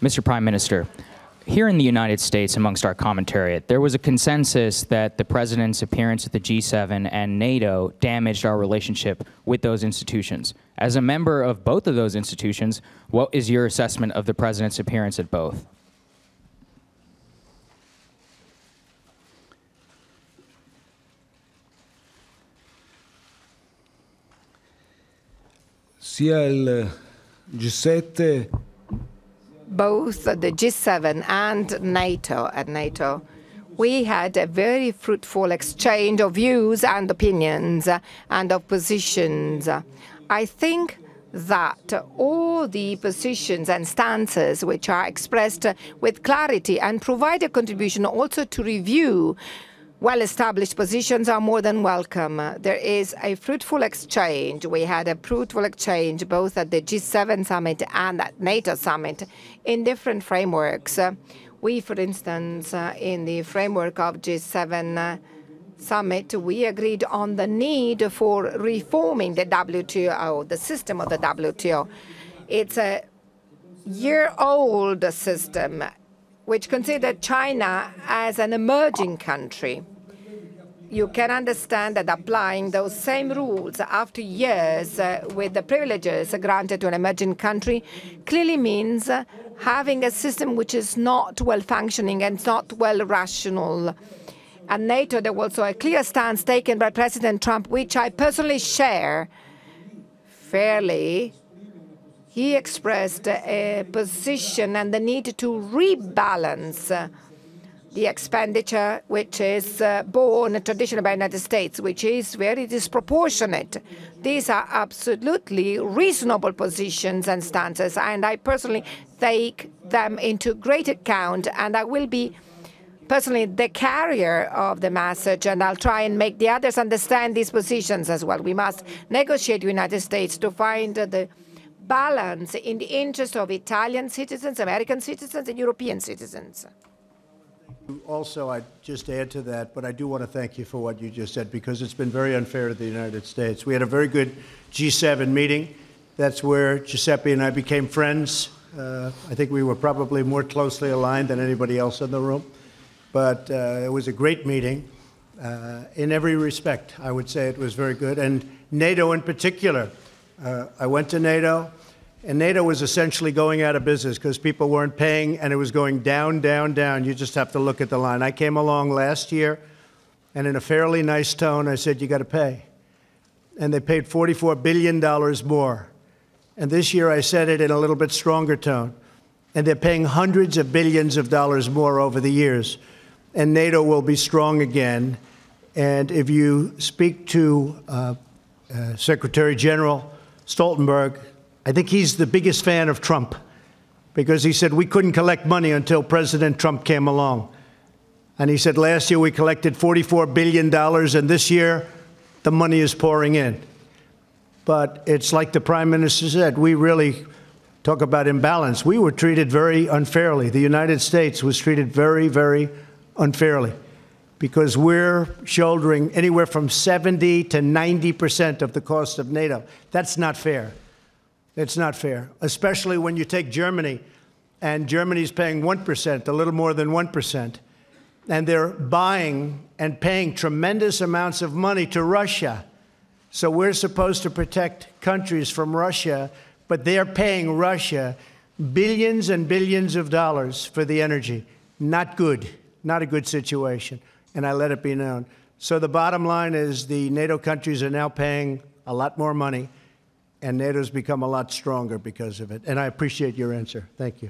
Mr. Prime Minister, here in the United States, amongst our commentariat, there was a consensus that the President's appearance at the G7 and NATO damaged our relationship with those institutions. As a member of both of those institutions, what is your assessment of the President's appearance at both? Sia il G7 both the G7 and NATO, we had a very fruitful exchange of views and opinions and of positions. I think that all the positions and stances which are expressed with clarity and provide a contribution also to review well-established positions are more than welcome. There is a fruitful exchange. We had a fruitful exchange both at the G7 summit and at NATO summit in different frameworks. We, for instance, in the framework of G7 summit, we agreed on the need for reforming the WTO, the system of the WTO. It's a year-old system which considered China as an emerging country. You can understand that applying those same rules after years with the privileges granted to an emerging country clearly means having a system which is not well-functioning and not well-rational. At NATO, there was also a clear stance taken by President Trump, which I personally share fairly. He expressed a position and the need to rebalance the expenditure which is borne traditionally by the United States, which is very disproportionate. These are absolutely reasonable positions and stances, and I personally take them into great account, and I will be personally the carrier of the message, and I'll try and make the others understand these positions as well. We must negotiate with the United States to find the balance in the interest of Italian citizens, American citizens, and European citizens. Also, I'd just add to that, but I do want to thank you for what you just said, because it's been very unfair to the United States. We had a very good G7 meeting. That's where Giuseppe and I became friends. I think we were probably more closely aligned than anybody else in the room. But it was a great meeting. In every respect, I would say it was very good. And NATO in particular. I went to NATO, and NATO was essentially going out of business because people weren't paying, and it was going down, down, down. You just have to look at the line. I came along last year, and in a fairly nice tone, I said, you got to pay. And they paid $44 billion more. And this year, I said it in a little bit stronger tone. And they're paying hundreds of billions of dollars more over the years. And NATO will be strong again. And if you speak to Secretary General Stoltenberg, I think he's the biggest fan of Trump, because he said we couldn't collect money until President Trump came along. And he said last year we collected $44 billion, and this year the money is pouring in. But it's like the Prime Minister said, we really talk about imbalance. We were treated very unfairly. The United States was treated very, very unfairly, because we're shouldering anywhere from 70 to 90% of the cost of NATO. That's not fair. It's not fair, especially when you take Germany, and Germany's paying 1%, a little more than 1%, and they're buying and paying tremendous amounts of money to Russia. So we're supposed to protect countries from Russia, but they're paying Russia billions and billions of dollars for the energy. Not good, not a good situation. And I let it be known. So the bottom line is the NATO countries are now paying a lot more money, and NATO's become a lot stronger because of it. And I appreciate your answer. Thank you.